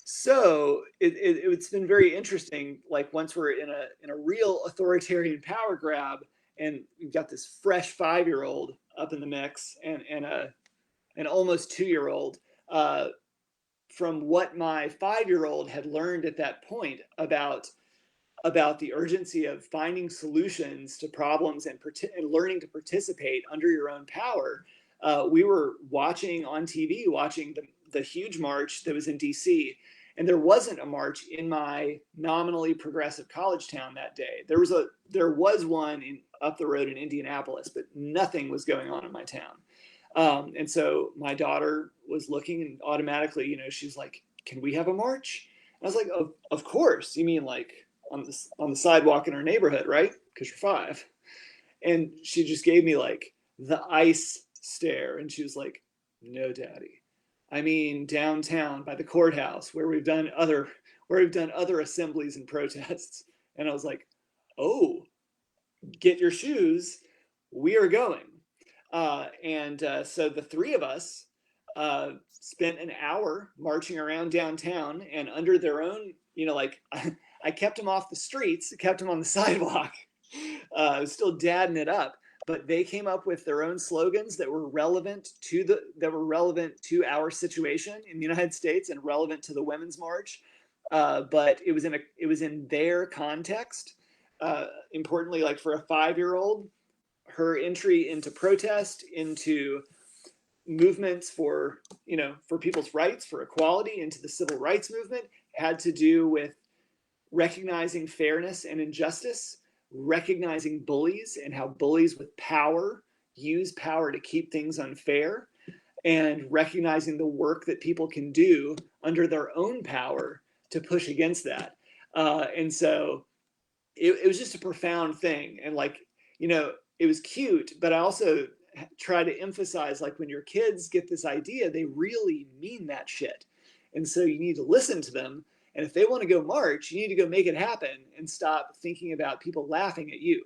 So it's been very interesting. Like once we're in a real authoritarian power grab, and we've got this fresh 5-year-old up in the mix, and an almost 2-year-old. From what my 5-year-old had learned at that point about the urgency of finding solutions to problems and learning to participate under your own power, we were watching on TV, watching the huge march that was in DC. And there wasn't a march in my nominally progressive college town that day. There was one up the road in Indianapolis, but nothing was going on in my town. And so my daughter was looking, and automatically, she's like, "Can we have a march?" And I was like, "Oh, of course. You mean like on the sidewalk in our neighborhood, right? Because you're 5." And she just gave me like the ice stare, and she was like, "No, Daddy. I mean downtown by the courthouse where we've done other assemblies and protests." And I was like, "Oh, get your shoes. We are going." So the 3 of us spent an hour marching around downtown, and under their own, I kept them off the streets, kept them on the sidewalk. I was still dadding it up, but they came up with their own slogans that were relevant to our situation in the United States and relevant to the Women's March. But it was in their context. Importantly, like for a 5-year-old, her entry into protest, into movements for people's rights, for equality, into the civil rights movement, had to do with recognizing fairness and injustice, recognizing bullies and how bullies with power use power to keep things unfair, and recognizing the work that people can do under their own power to push against that. And so it was just a profound thing. And it was cute, but I also try to emphasize, like, when your kids get this idea, they really mean that shit. And so you need to listen to them. And if they want to go march, you need to go make it happen and stop thinking about people laughing at you,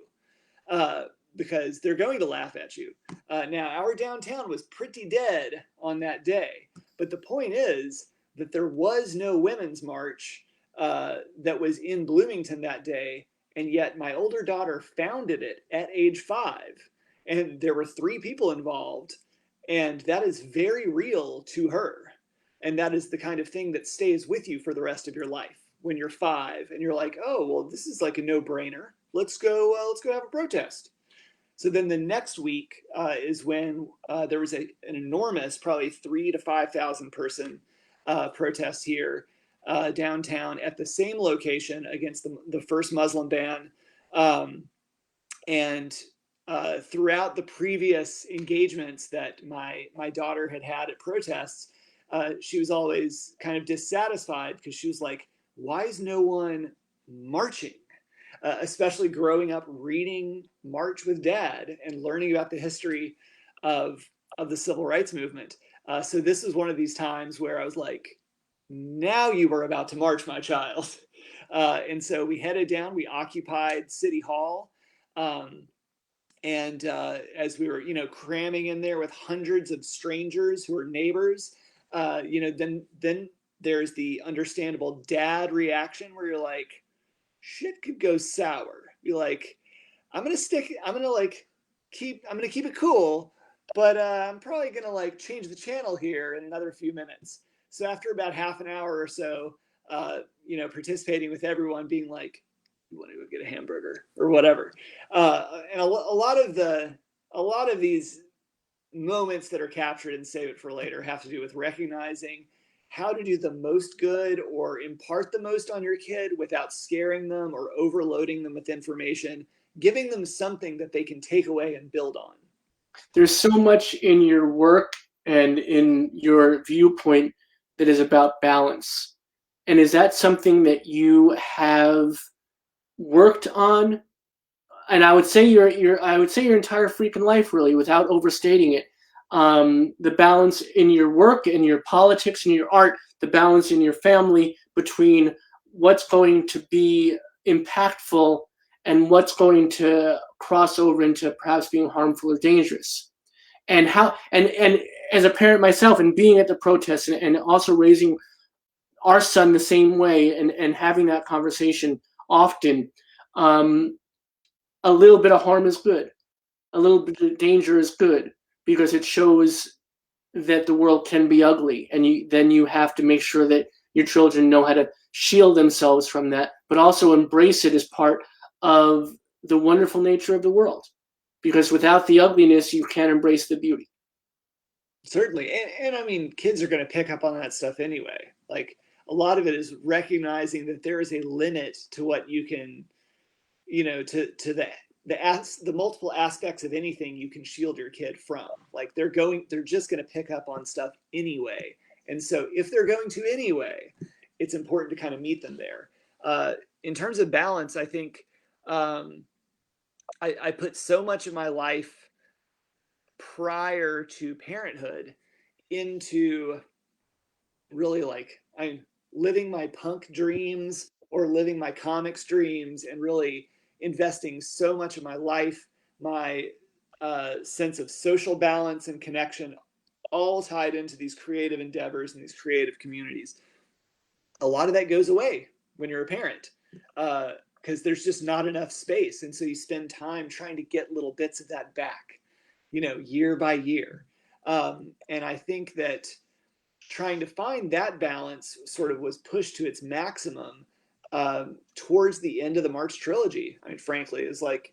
because they're going to laugh at you. Now, our downtown was pretty dead on that day. But the point is that there was no women's march that was in Bloomington that day. And yet my older daughter founded it at age 5. And there were 3 people involved. And that is very real to her. And that is the kind of thing that stays with you for the rest of your life. When you're 5 and you're like, "Oh, well, this is like a no-brainer. Let's go have a protest." So then the next week is when there was an enormous, probably 3,000 to 5,000 person protest here downtown at the same location against the first Muslim ban. And throughout the previous engagements that my daughter had at protests, she was always kind of dissatisfied because she was like, "Why is no one marching?" Especially growing up reading March with Dad and learning about the history of the civil rights movement. So this is one of these times where I was like, "Now you are about to march, my child." And so we headed down, we occupied City Hall. And as we were, cramming in there with hundreds of strangers who are neighbors, then there's the understandable dad reaction where you're like, shit could go sour. You're like, I'm gonna keep it cool, but I'm probably gonna change the channel here in another few minutes. So after about half an hour or so, participating with everyone, being like, you want to go get a hamburger or whatever, and a lot of these moments that are captured in Save It for Later have to do with recognizing how to do the most good or impart the most on your kid without scaring them or overloading them with information, giving them something that they can take away and build on. There's so much in your work and in your viewpoint that is about balance. And is that something that you have worked on? And I would say your entire freaking life, really, without overstating it. The balance in your work, in your politics, in your art, the balance in your family between what's going to be impactful and what's going to cross over into perhaps being harmful or dangerous. And how, and as a parent myself, and being at the protests and also raising our son the same way and having that conversation often, a little bit of harm is good. A little bit of danger is good, because it shows that the world can be ugly, and then you have to make sure that your children know how to shield themselves from that, but also embrace it as part of the wonderful nature of the world. Because without the ugliness, you can't embrace the beauty. Certainly. And I mean, kids are going to pick up on that stuff anyway. Like, a lot of it is recognizing that there is a limit to what you can, to the multiple aspects of anything you can shield your kid from. Like, they're just going to pick up on stuff anyway. And so if they're going to anyway, it's important to kind of meet them there. In terms of balance, I think I put so much of my life prior to parenthood into really I'm living my punk dreams or living my comics dreams, and really investing so much of my life, my sense of social balance and connection, all tied into these creative endeavors and these creative communities. A lot of that goes away when you're a parent, because there's just not enough space. And so you spend time trying to get little bits of that back, year by year. And I think that trying to find that balance sort of was pushed to its maximum towards the end of the March trilogy. I mean, frankly, it's like,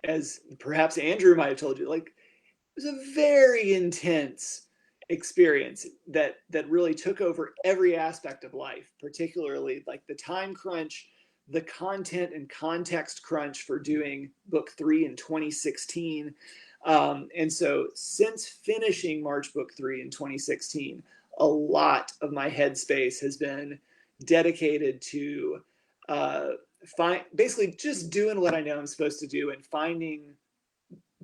as perhaps Andrew might have told you, like, it was a very intense experience that really took over every aspect of life, particularly like the time crunch, the content and context crunch for doing book 3 in 2016. And so since finishing March book 3 in 2016, a lot of my headspace has been dedicated to basically just doing what I know I'm supposed to do and finding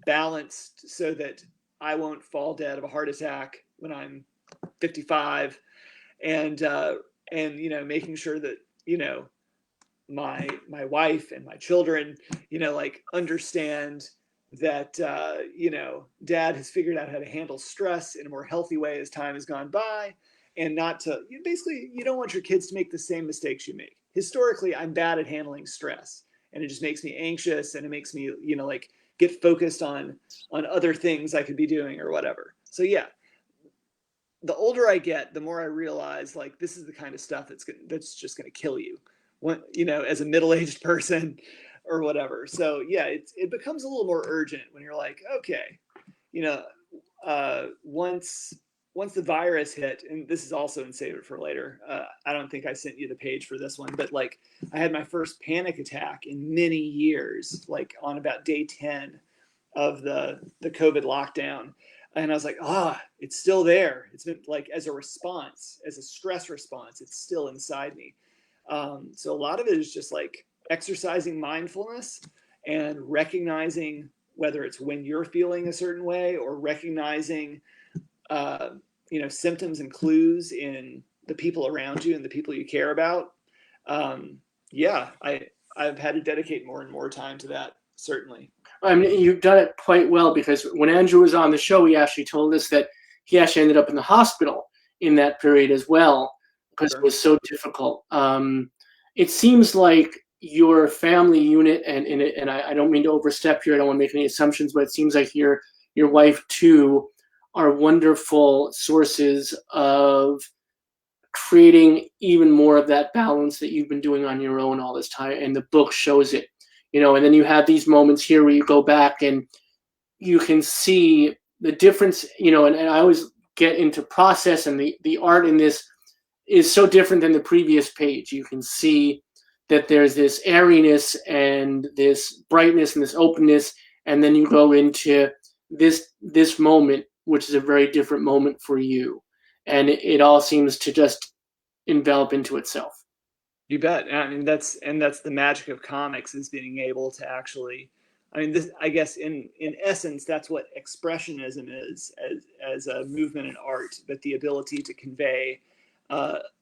balance so that I won't fall dead of a heart attack when I'm 55, and making sure that my wife and my children understand that dad has figured out how to handle stress in a more healthy way as time has gone by, and not to basically, you don't want your kids to make the same mistakes you make. Historically, I'm bad at handling stress, and it just makes me anxious, and it makes me get focused on other things I could be doing or whatever. So yeah, the older I get, the more I realize this is the kind of stuff that's just going to kill you when, as a middle-aged person or whatever. So yeah, it becomes a little more urgent when you're like, okay, once the virus hit, and this is also in Save It for Later. I don't think I sent you the page for this one, but I had my first panic attack in many years, on about day 10 of the COVID lockdown. And I was like, it's still there. It's been as a response, as a stress response, it's still inside me. So a lot of it is just exercising mindfulness and recognizing whether it's when you're feeling a certain way, or recognizing symptoms and clues in the people around you and the people you care about. Yeah, I've had to dedicate more and more time to that, certainly. I mean, you've done it quite well, because when Andrew was on the show, he actually told us that he actually ended up in the hospital in that period as well, because it Sure. was so difficult. It seems like your family unit, and I don't mean to overstep here, I don't want to make any assumptions, but it seems like your wife too are wonderful sources of creating even more of that balance that you've been doing on your own all this time, and the book shows it. And then you have these moments here where you go back and you can see the difference. And I always get into process, and the art in this is so different than the previous page. You can see that there's this airiness and this brightness and this openness, and then you go into this moment, which is a very different moment for you, and it all seems to just envelop into itself. You bet. I mean, that's the magic of comics, is being able to actually. I mean, this, I guess, in essence, that's what expressionism is, as a movement in art, but the ability to convey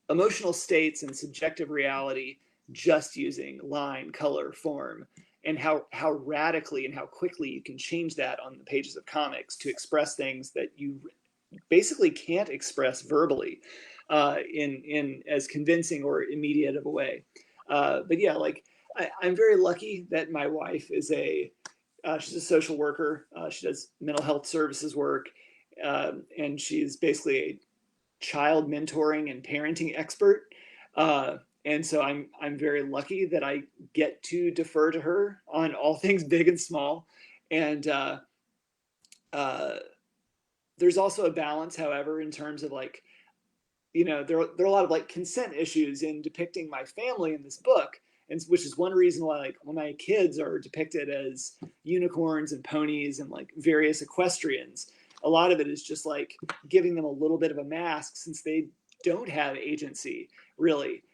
emotional states and subjective reality just using line, color, form, and how radically and how quickly you can change that on the pages of comics to express things that you basically can't express verbally in as convincing or immediate of a way. But yeah, like I'm very lucky that my wife is she's a social worker. She does mental health services work, and she's basically a child mentoring and parenting expert. And so I'm very lucky that I get to defer to her on all things big and small. And there's also a balance, however, in terms of like, there are a lot of like consent issues in depicting my family in this book, and which is one reason why, like, when my kids are depicted as unicorns and ponies and like various equestrians, a lot of it is just like giving them a little bit of a mask, since they don't have agency really.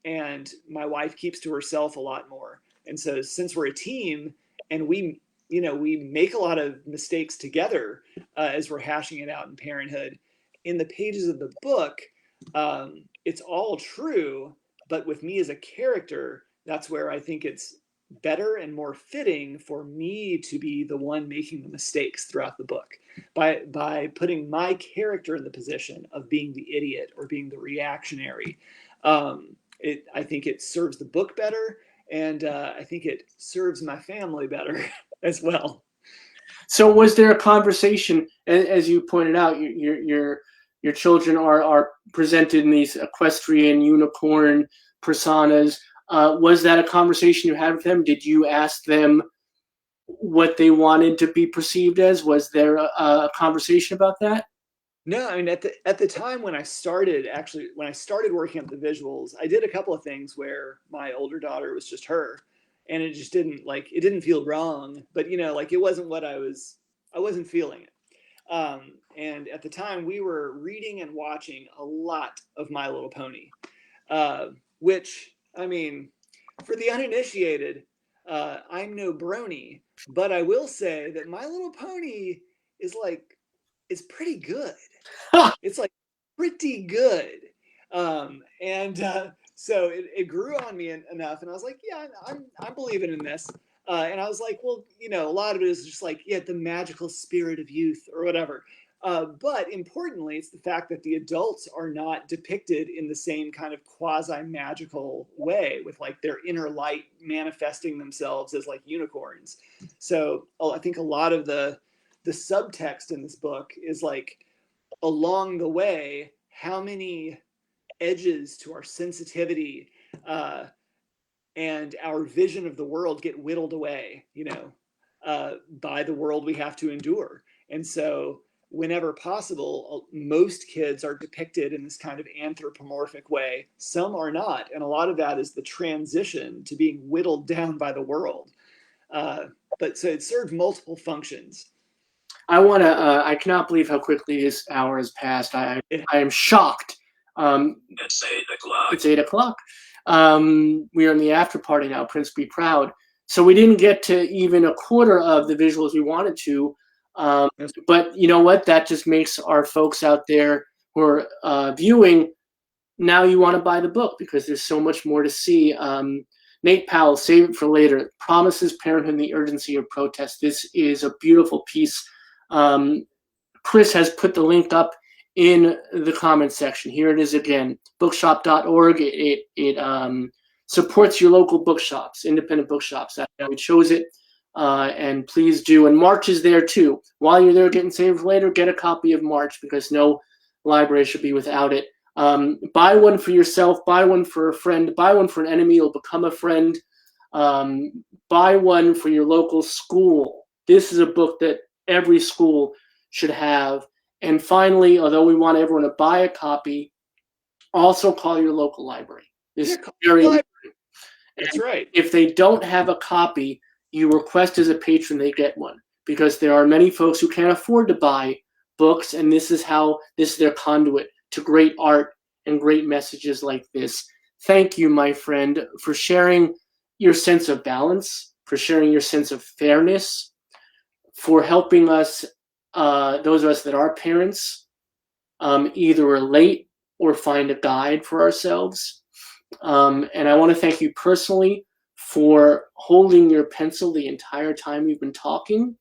And my wife keeps to herself a lot more, and so since we're a team and we make a lot of mistakes together as we're hashing it out in Parenthood. In the pages of the book, it's all true, but with me as a character, that's where I think it's better and more fitting for me to be the one making the mistakes throughout the book, by putting my character in the position of being the idiot or being the reactionary. I think it serves the book better, and I think it serves my family better as well. So was there a conversation, as you pointed out, your children are presented in these equestrian unicorn personas? Was that a conversation you had with them? Did you ask them what they wanted to be perceived as? Was there a conversation about that? No, I mean, at the time when I started working up the visuals, I did a couple of things where my older daughter was just her, and it just didn't feel wrong, but like it wasn't what I wasn't feeling it. And at the time we were reading and watching a lot of My Little Pony, which, I mean, for the uninitiated, I'm no brony, but I will say that My Little Pony is pretty good. It's like pretty good. And so it grew on me enough, and I was like, yeah, I'm believing in this. And I was like, well, a lot of it is just like, yeah, the magical spirit of youth or whatever. But importantly, it's the fact that the adults are not depicted in the same kind of quasi-magical way, with like their inner light manifesting themselves as like unicorns. So I think a lot of the subtext in this book is like, along the way, how many edges to our sensitivity and our vision of the world get whittled away, by the world we have to endure. And so whenever possible, most kids are depicted in this kind of anthropomorphic way. Some are not. And a lot of that is the transition to being whittled down by the world. But so it served multiple functions. I cannot believe how quickly this hour has passed. I am shocked. It's 8 o'clock. It's 8 o'clock. We are in the after party now, Prince Be Proud. So we didn't get to even a quarter of the visuals we wanted to. But you know what? That just makes our folks out there who are viewing now you want to buy the book because there's so much more to see. Nate Powell, Save It for Later, Promises, Parenthood, and the Urgency of Protest. This is a beautiful piece. Chris has put the link up in the comments section. Here it is again, bookshop.org. It supports your local bookshops, independent bookshops. That's how we chose it. And please do. And March is there too. While you're there getting Save It for Later, get a copy of March because no library should be without it. Buy one for yourself, buy one for a friend, buy one for an enemy, you'll become a friend. Buy one for your local school. This is a book that every school should have. And finally, although we want everyone to buy a copy, also call your local library. This is very important. That's right. If they don't have a copy, you request as a patron they get one, because there are many folks who can't afford to buy books, and this is their conduit to great art and great messages like this. Thank you, my friend, for sharing your sense of balance, for sharing your sense of fairness, for helping us, those of us that are parents, either relate or find a guide for ourselves. And I want to thank you personally for holding your pencil the entire time we've been talking.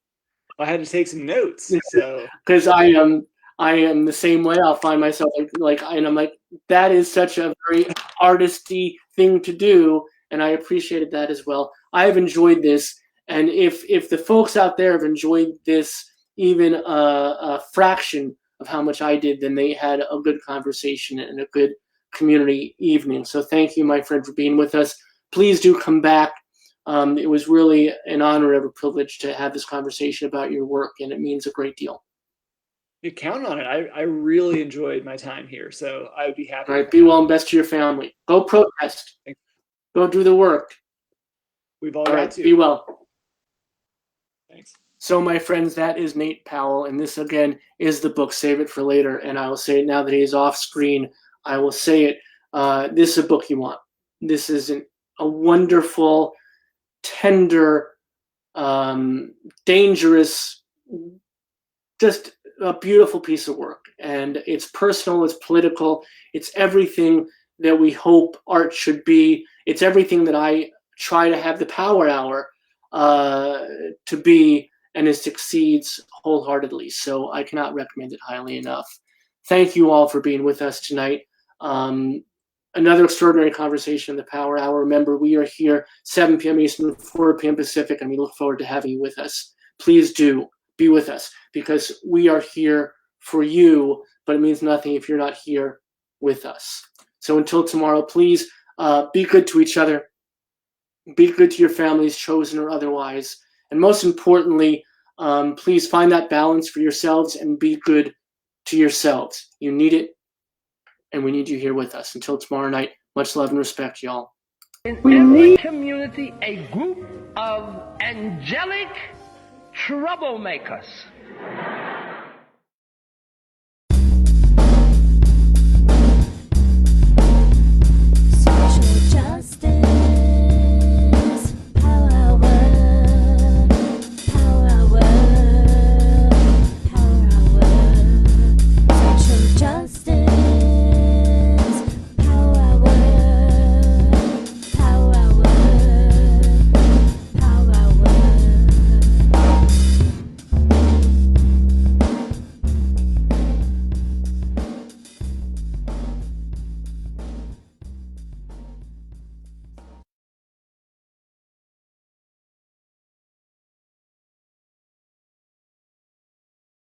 I had to take some notes, so because I am the same way. I'll find myself and I'm like, that is such a very artisty thing to do, and I appreciated that as well. I have enjoyed this, and if the folks out there have enjoyed this even a fraction of how much I did, then they had a good conversation and a good community evening. So thank you, my friend, for being with us. Please do come back. It was really an honor and a privilege to have this conversation about your work, and it means a great deal. You count on it. I really enjoyed my time here, so I would be happy. All right, be well and best to your family. Go protest. Go do the work. We've all got to. Be well. Thanks. So, my friends, that is Nate Powell, and this, again, is the book Save It for Later, and I will say it now that he is off screen. I will say it. This is a book you want. This is a wonderful, tender, dangerous, just a beautiful piece of work. And it's personal, it's political, it's everything that we hope art should be. It's everything that I try to have the Power Hour to be, and it succeeds wholeheartedly. So I cannot recommend it highly enough. Thank you all for being with us tonight. Another extraordinary conversation in the Power Hour. Remember, we are here 7 p.m. Eastern, 4 p.m. Pacific, and we look forward to having you with us. Please do be with us, because we are here for you, but it means nothing if you're not here with us. So until tomorrow, please be good to each other. Be good to your families, chosen or otherwise. And most importantly, please find that balance for yourselves and be good to yourselves. You need it, and we need you here with us. Until tomorrow night, much love and respect, y'all. In every community, a group of angelic troublemakers